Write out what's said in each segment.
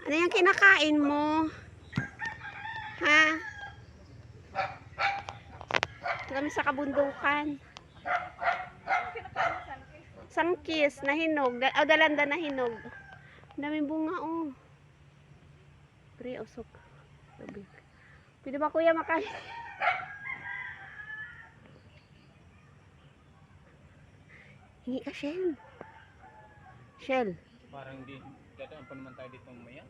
Ano yung kinakain mo? Ha? Kami sa kabundukan. Sangkis na hinog. O, dalanda na hinog. Daming bunga, oh. Pre, usok. Tubig. Pwede ba kuya makain? Hingi ka, Shell. Shell. Parang hindi. Dadaan pa naman tayo dito mamaya.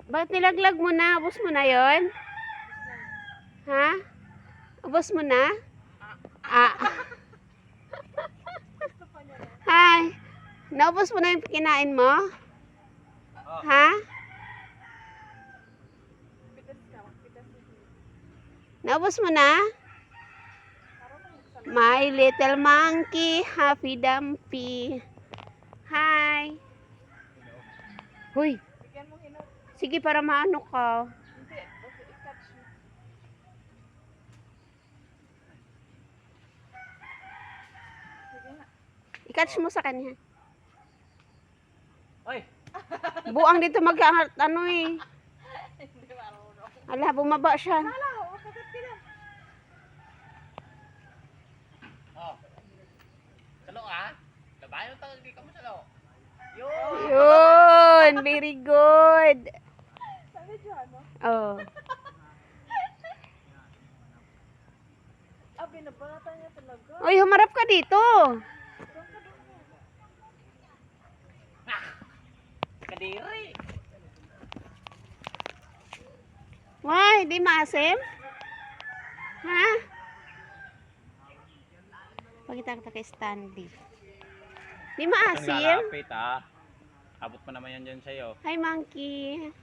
Bakit nilaglag mo na? Ubus mo na yon? Ha? Ubus mo na? Ah. Hi. Naubos mo na yung kinain mo? Ha? Naubos mo na? My little monkey, happy dumpy. Hi. Hoy. Sige, para maano ka. I-catch mo sa kanya. Oy! Buang dito ano eh. Ala, bumaba siya. Oh. Salo ah. Labayo tayo di ka mo salo. Yun, very good. Oh. Binabata niya talaga. Uy, humarap ka dito. Kadiri. Why, di maasim? Ha? Pakita kita kay Stanley. Di Ang maasim? lalapit ah. Abot pa naman yan dyan sa'yo. Hi, monkey.